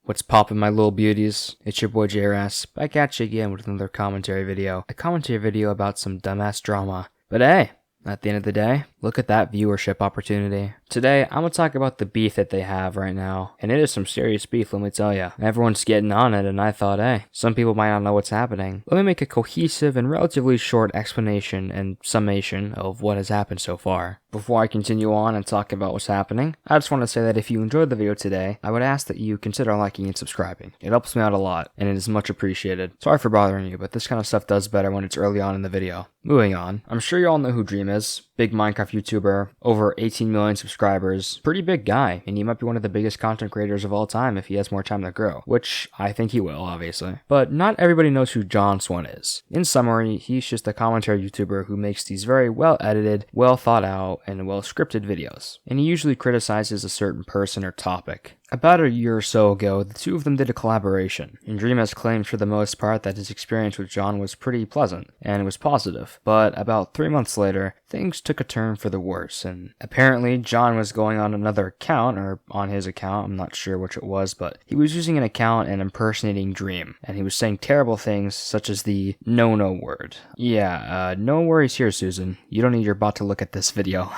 What's poppin', my little beauties? It's your boy JRS, back at you again with another commentary video. A commentary video about some dumbass drama. But hey, at the end of the day, look at that viewership opportunity. Today, I'm gonna talk about the beef that they have right now. And it is some serious beef, let me tell ya. Everyone's getting on it, and I thought, hey, some people might not know what's happening. Let me make a cohesive and relatively short explanation and summation of what has happened so far. Before I continue on and talk about what's happening, I just want to say that if you enjoyed the video today, I would ask that you consider liking and subscribing. It helps me out a lot, and it is much appreciated. Sorry for bothering you, but this kind of stuff does better when it's early on in the video. Moving on, I'm sure you all know who Dream is. Big Minecraft YouTuber, over 18 million subscribers, pretty big guy, and he might be one of the biggest content creators of all time if he has more time to grow, which I think he will, obviously. But not everybody knows who Swan is. In summary, he's just a commentary YouTuber who makes these very well edited, well thought out, and well scripted videos, and he usually criticizes a certain person or topic. About a year or so ago, the two of them did a collaboration, and Dream has claimed for the most part that his experience with John was pretty pleasant, and it was positive. But about 3 months later, things took a turn for the worse, and apparently John was going on another account, or on his account, I'm not sure which it was, but he was using an account and impersonating Dream, and he was saying terrible things such as the no word. Yeah, no worries here, Susan. You don't need your bot to look at this video.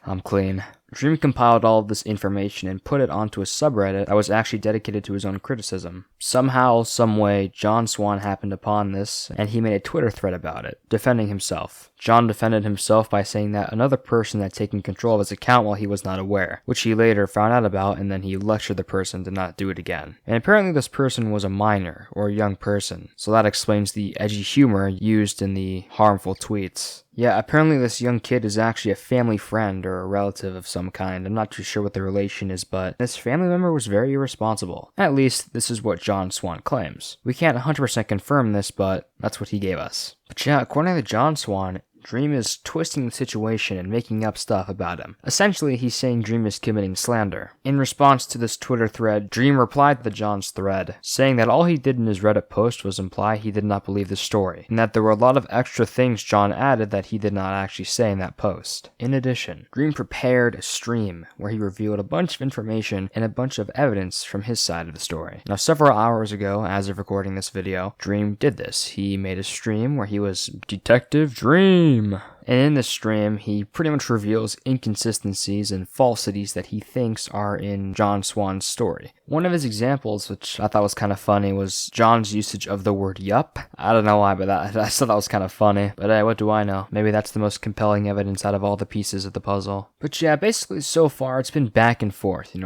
I'm clean. Dream compiled all of this information and put it onto a subreddit that was actually dedicated to his own criticism. Somehow, someway, Swan happened upon this, and he made a Twitter thread about it, defending himself. John defended himself by saying that another person had taken control of his account while he was not aware, which he later found out about, and then he lectured the person to not do it again. And apparently this person was a minor, or a young person, so that explains the edgy humor used in the harmful tweets. Yeah, apparently this young kid is actually a family friend or a relative of some kind. I'm not too sure what the relation is, but this family member was very irresponsible. At least, this is what Swan claims. We can't 100% confirm this, but that's what he gave us. But yeah, according to Swan, Dream is twisting the situation and making up stuff about him. Essentially, he's saying Dream is committing slander. In response to this Twitter thread, Dream replied to John's thread, saying that all he did in his Reddit post was imply he did not believe the story, and that there were a lot of extra things John added that he did not actually say in that post. In addition, Dream prepared a stream where he revealed a bunch of information and a bunch of evidence from his side of the story. Now, several hours ago, as of recording this video, Dream did this. He made a stream where he was Detective Dream. And in this stream, he pretty much reveals inconsistencies and falsities that he thinks are in Swan's story. One of his examples, which I thought was kind of funny, was John's usage of the word yup. I don't know why, but I thought that was kind of funny. But hey, what do I know? Maybe that's the most compelling evidence out of all the pieces of the puzzle. But yeah, basically so far, it's been back and forth.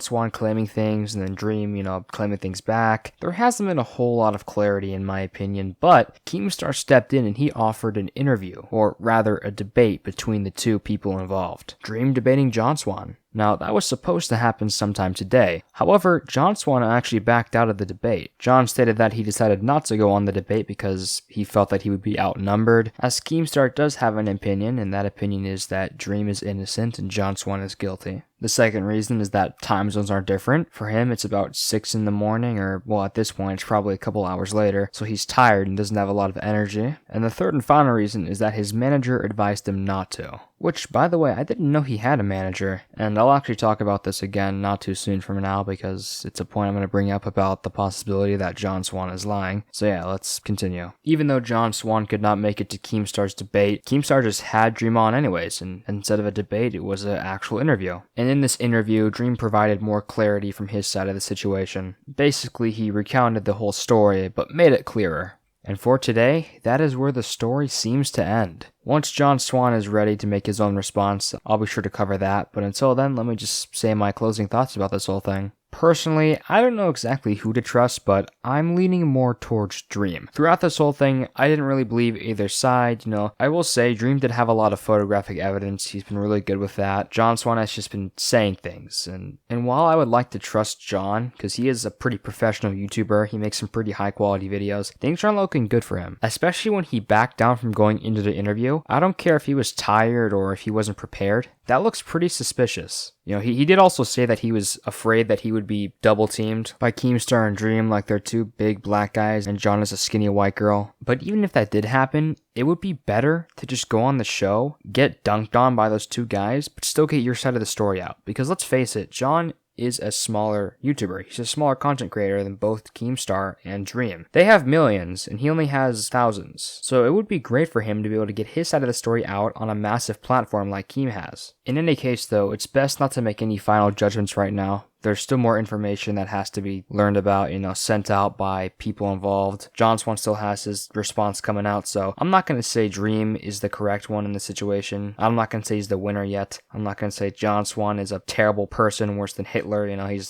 Swan claiming things, and then Dream, claiming things back. There hasn't been a whole lot of clarity, in my opinion, but Keemstar stepped in and he offered an interview, or rather a debate between the two people involved. Dream debating Swan. Now, that was supposed to happen sometime today. However, Swan actually backed out of the debate. John stated that he decided not to go on the debate because he felt that he would be outnumbered, as Keemstar does have an opinion, and that opinion is that Dream is innocent and Swan is guilty. The second reason is that time zones are different. For him, it's about 6 in the morning, or, well, at this point, it's probably a couple hours later, so he's tired and doesn't have a lot of energy. And the third and final reason is that his manager advised him not to. Which, by the way, I didn't know he had a manager, and I'll actually talk about this again not too soon from now because it's a point I'm going to bring up about the possibility that Swan is lying. So yeah, let's continue. Even though Swan could not make it to Keemstar's debate, Keemstar just had Dream on anyways, and instead of a debate, it was an actual interview. And in this interview, Dream provided more clarity from his side of the situation. Basically, he recounted the whole story, but made it clearer. And for today, that is where the story seems to end. Once Swan is ready to make his own response, I'll be sure to cover that, but until then, let me just say my closing thoughts about this whole thing. Personally, I don't know exactly who to trust, but I'm leaning more towards Dream. Throughout this whole thing, I didn't really believe either side, I will say Dream did have a lot of photographic evidence. He's been really good with that. Swan has just been saying things, and while I would like to trust John, because he is a pretty professional YouTuber, he makes some pretty high quality videos, things aren't looking good for him, especially when he backed down from going into the interview. I don't care if he was tired or if he wasn't prepared. That looks pretty suspicious. He did also say that he was afraid that he would be double teamed by Keemstar and Dream, like they're two big black guys and John is a skinny white girl. But even if that did happen, it would be better to just go on the show, get dunked on by those two guys, but still get your side of the story out. Because let's face it, John is a smaller YouTuber. He's a smaller content creator than both Keemstar and Dream. They have millions, and he only has thousands. So it would be great for him to be able to get his side of the story out on a massive platform like Keem has. In any case, though, it's best not to make any final judgments right now. There's still more information that has to be learned about, sent out by people involved. John Swan still has his response coming out, so I'm not going to say Dream is the correct one in the situation. I'm not going to say he's the winner yet. I'm not going to say John Swan is a terrible person, worse than Hitler.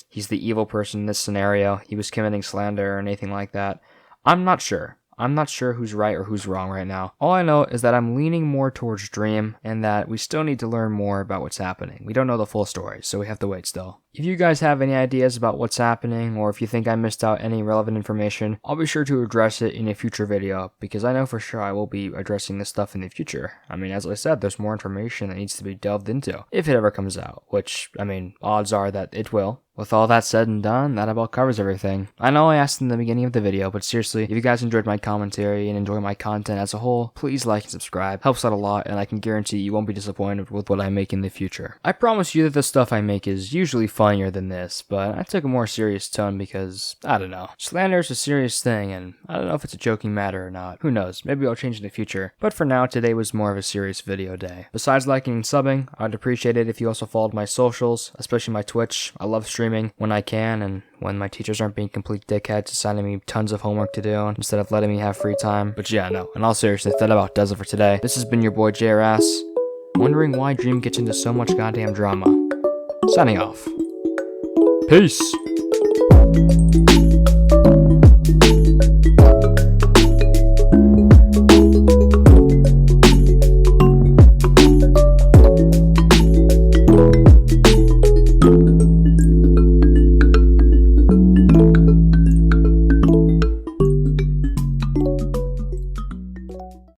He's the evil person in this scenario. He was committing slander or anything like that. I'm not sure. I'm not sure who's right or who's wrong right now. All I know is that I'm leaning more towards Dream and that we still need to learn more about what's happening. We don't know the full story, so we have to wait still. If you guys have any ideas about what's happening, or if you think I missed out any relevant information, I'll be sure to address it in a future video, because I know for sure I will be addressing this stuff in the future. As I said, there's more information that needs to be delved into, if it ever comes out, which, odds are that it will. With all that said and done, that about covers everything. I know I asked in the beginning of the video, but seriously, if you guys enjoyed my commentary and enjoy my content as a whole, please like and subscribe. Helps out a lot, and I can guarantee you won't be disappointed with what I make in the future. I promise you that the stuff I make is usually funnier than this, but I took a more serious tone because, I don't know. Slander is a serious thing, and I don't know if it's a joking matter or not. Who knows, maybe I'll change in the future. But for now, today was more of a serious video day. Besides liking and subbing, I'd appreciate it if you also followed my socials, especially my Twitch. I love streaming when I can, and when my teachers aren't being complete dickheads assigning me tons of homework to do instead of letting me have free time. But yeah, no, in all seriousness, that about does it for today. This has been your boy JRass, wondering why Dream gets into so much goddamn drama. Signing off. Peace!